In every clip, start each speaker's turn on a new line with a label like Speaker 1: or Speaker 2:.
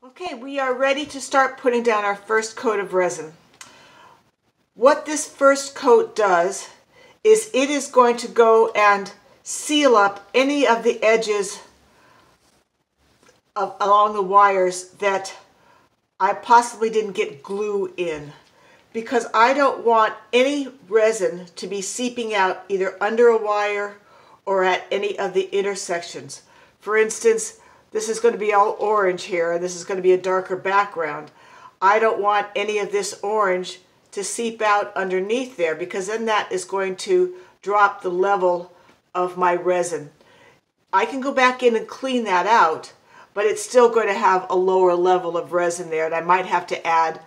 Speaker 1: Okay, we are ready to start putting down our first coat of resin. What this first coat does is it is going to go and seal up any of the edges along the wires that I possibly didn't get glue in, because I don't want any resin to be seeping out either under a wire or at any of the intersections. For instance, this is going to be all orange here, and this is going to be a darker background. I don't want any of this orange to seep out underneath there, because then that is going to drop the level of my resin. I can go back in and clean that out, but it's still going to have a lower level of resin there, and I might have to add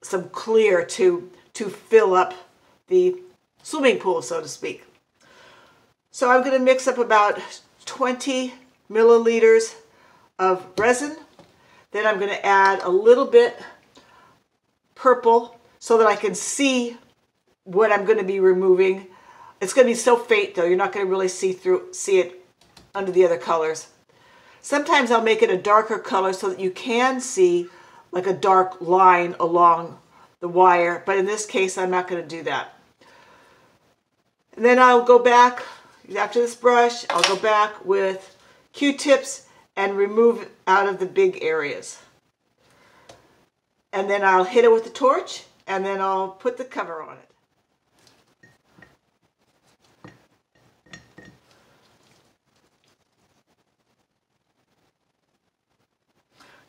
Speaker 1: some clear to fill up the swimming pool, so to speak. So I'm going to mix up about 20 milliliters of resin. Then I'm going to add a little bit purple so that I can see what I'm going to be removing. It's going to be so faint though, you're not going to really see it under the other colors. Sometimes I'll make it a darker color so that you can see like a dark line along the wire, but in this case I'm not going to do that. And then I'll go back, after this brush, I'll go back with Q-tips and remove out of the big areas. And then I'll hit it with the torch, and then I'll put the cover on it.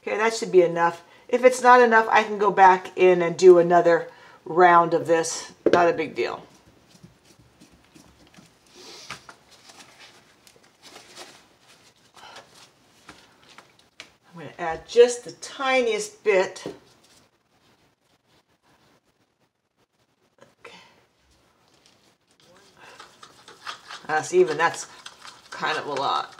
Speaker 1: Okay, that should be enough. If it's not enough, I can go back in and do another round of this. Not a big deal. I'm going to add just the tiniest bit. Okay. See, even that's kind of a lot.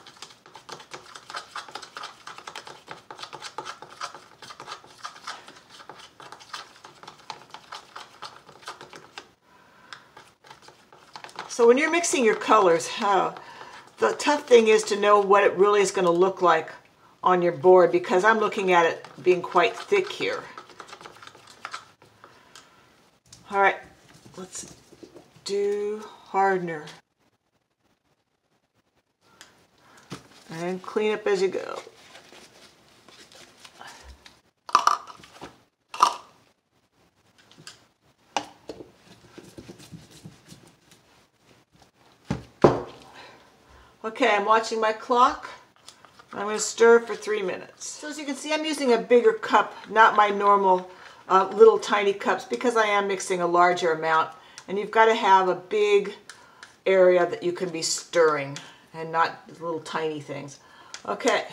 Speaker 1: So when you're mixing your colors, the tough thing is to know what it really is going to look like on your board, because I'm looking at it being quite thick here. All right, let's do hardener. And clean up as you go. Okay, I'm watching my clock. I'm going to stir for 3 minutes. So as you can see, I'm using a bigger cup, not my normal little tiny cups, because I am mixing a larger amount. And you've got to have a big area that you can be stirring, and not little tiny things. Okay.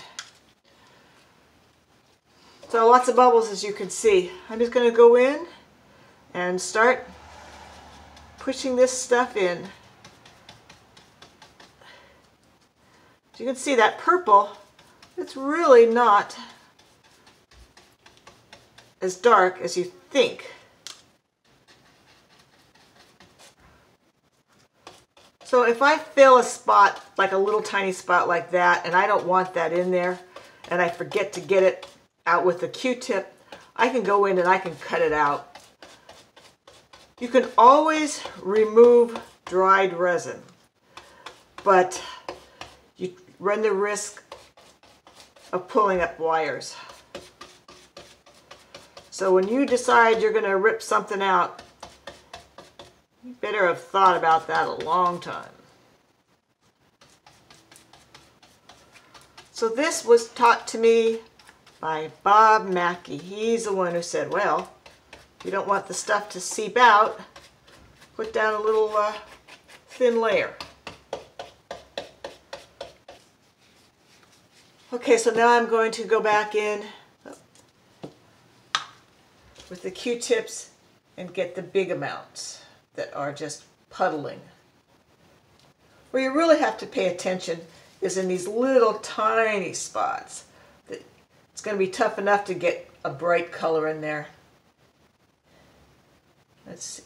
Speaker 1: So lots of bubbles, as you can see. I'm just going to go in and start pushing this stuff in. As you can see, that purple, it's really not as dark as you think. So if I fill a spot, like a little tiny spot like that, and I don't want that in there, and I forget to get it out with a Q-tip, I can go in and I can cut it out. You can always remove dried resin, but you run the risk of pulling up wires. So when you decide you're going to rip something out, you better have thought about that a long time. So this was taught to me by Bob Mackey. He's the one who said, well, if you don't want the stuff to seep out, put down a little thin layer. Okay, so now I'm going to go back in with the Q-tips and get the big amounts that are just puddling. Where you really have to pay attention is in these little tiny spots. It's going to be tough enough to get a bright color in there. Let's see.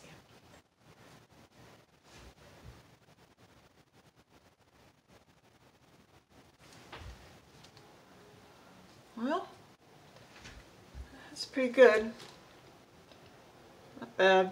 Speaker 1: Well, pretty good. Not bad.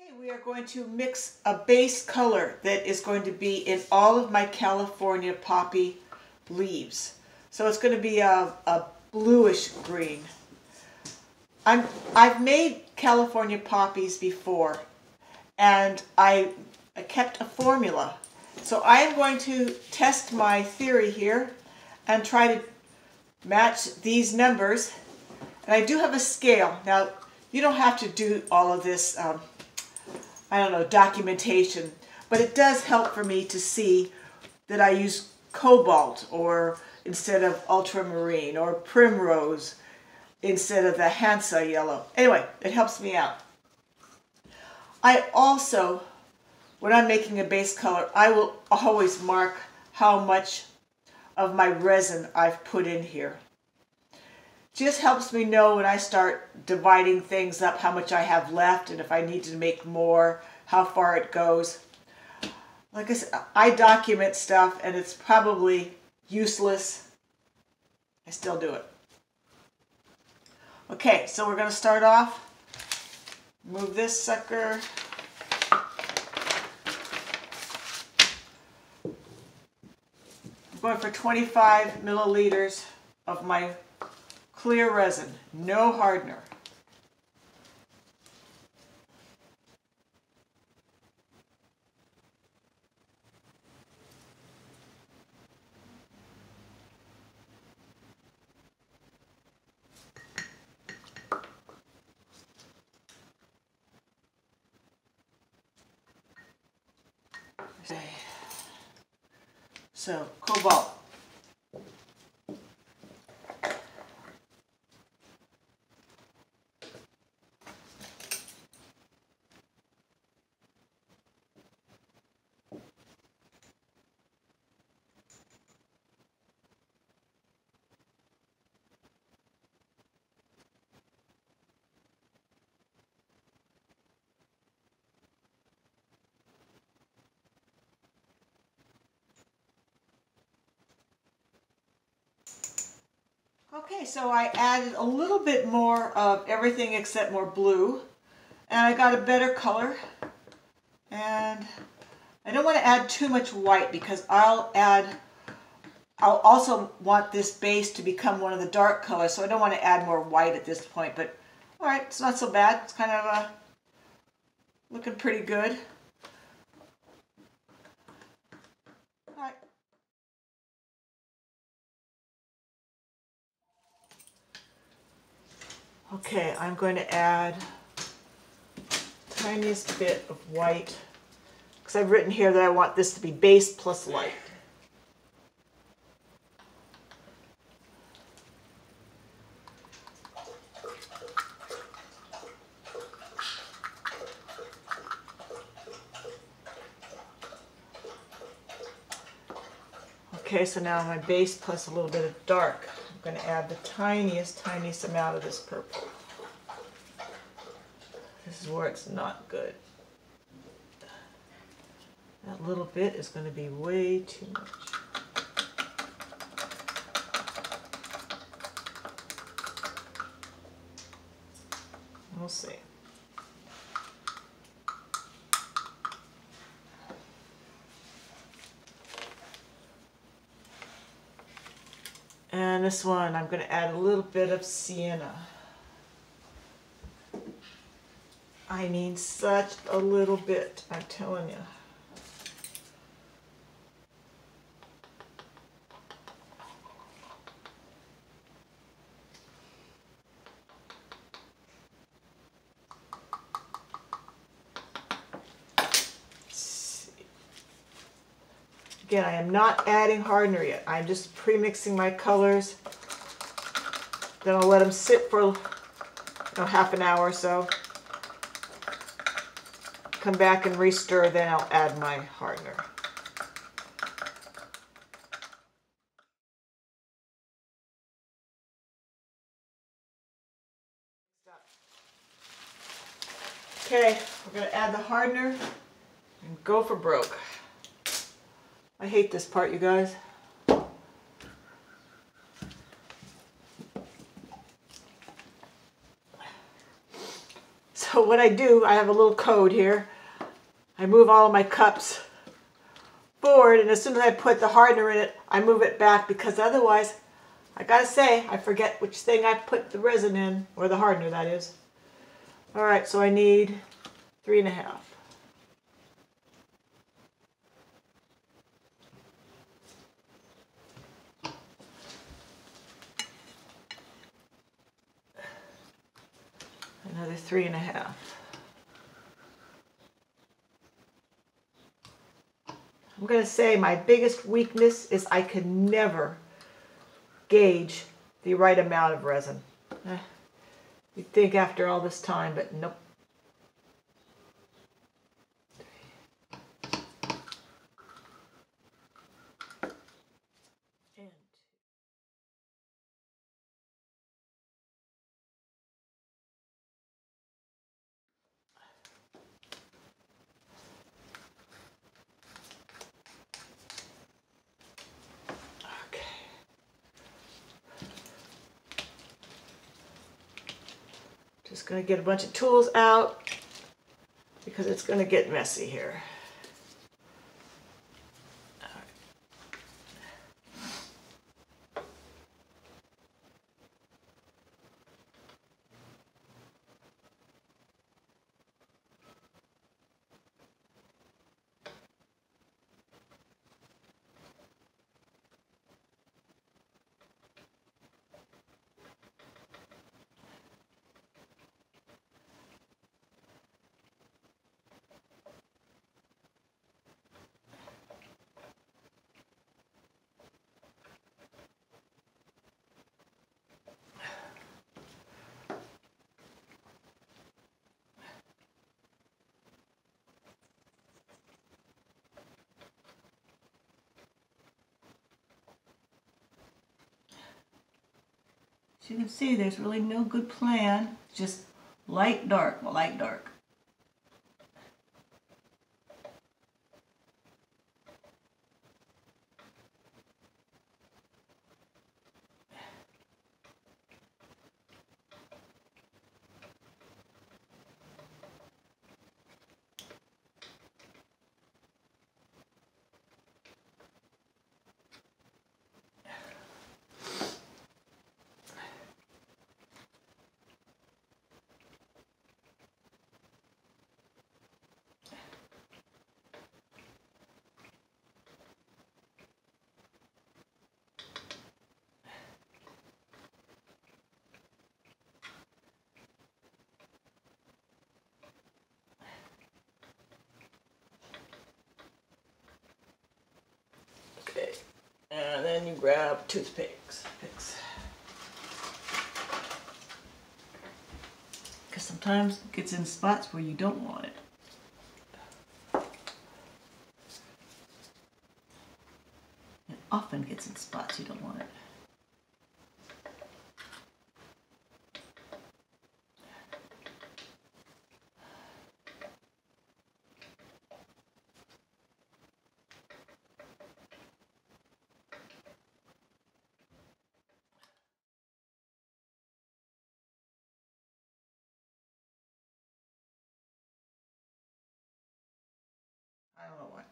Speaker 1: Okay, we are going to mix a base color that is going to be in all of my California poppy leaves. So it's going to be a bluish green. I've made California poppies before, and I kept a formula. So I am going to test my theory here and try to match these numbers. And I do have a scale. Now, you don't have to do all of this I don't know, documentation, but it does help for me to see that I use cobalt or instead of ultramarine, or primrose instead of the Hansa yellow. Anyway, it helps me out. I also, when I'm making a base color, I will always mark how much of my resin I've put in here. Just helps me know when I start dividing things up how much I have left, and if I need to make more, how far it goes. Like I said, I document stuff and it's probably useless. I still do it. Okay, so we're going to start off. Move this sucker. I'm going for 25 milliliters of my clear resin, no hardener. So, cobalt. Okay, so I added a little bit more of everything except more blue, and I got a better color. And I don't want to add too much white because I'll also want this base to become one of the dark colors, so I don't want to add more white at this point. But all right, it's not so bad. It's kind of looking pretty good. All right. Okay, I'm going to add the tiniest bit of white because I've written here that I want this to be base plus light. Okay, so now my base plus a little bit of dark. I'm going to add the tiniest amount of this purple. This is where it's not good. That little bit is going to be way too much. We'll see. And this one, I'm going to add a little bit of sienna. I mean, such a little bit, I'm telling you. Again, I am not adding hardener yet. I'm just pre-mixing my colors. Then I'll let them sit for half an hour or so. Come back and re-stir, then I'll add my hardener. Okay, we're going to add the hardener and go for broke. I hate this part, you guys. So what I do, I have a little code here. I move all of my cups forward, and as soon as I put the hardener in it, I move it back, because otherwise, I gotta say, I forget which thing I put the resin in, or the hardener, that is. All right, so I need 3.5. Another 3.5. I'm going to say my biggest weakness is I can never gauge the right amount of resin. You'd think after all this time, but nope. Just going to get a bunch of tools out because it's going to get messy here. As you can see, there's really no good plan, just light, dark, light, dark. Okay, and then you grab toothpicks. Because sometimes it gets in spots where you don't want it. It often gets in spots you don't want it. I don't know why.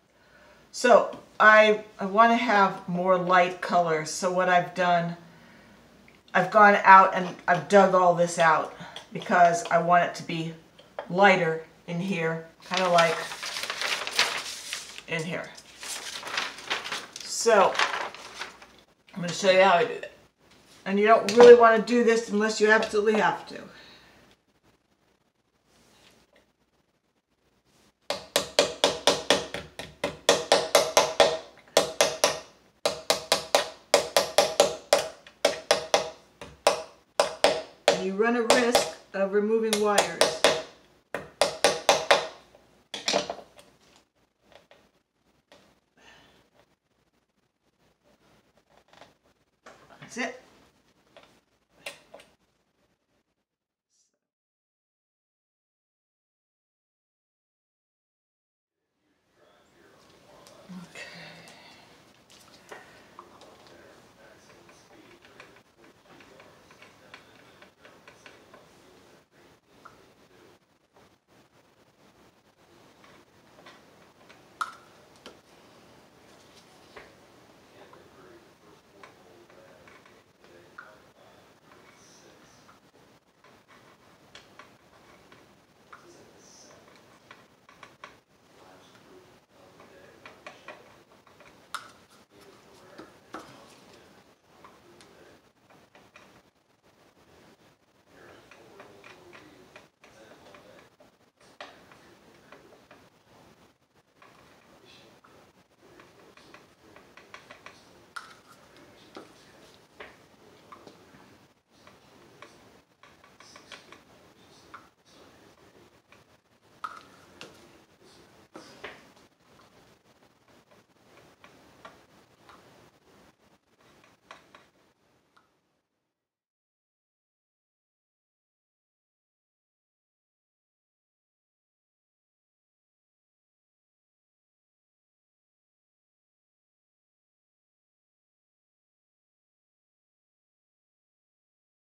Speaker 1: So I want to have more light colors. So what I've done, I've gone out and I've dug all this out because I want it to be lighter in here, kind of like in here. So I'm going to show you how I do that. And you don't really want to do this unless you absolutely have to. you run a risk of removing wires.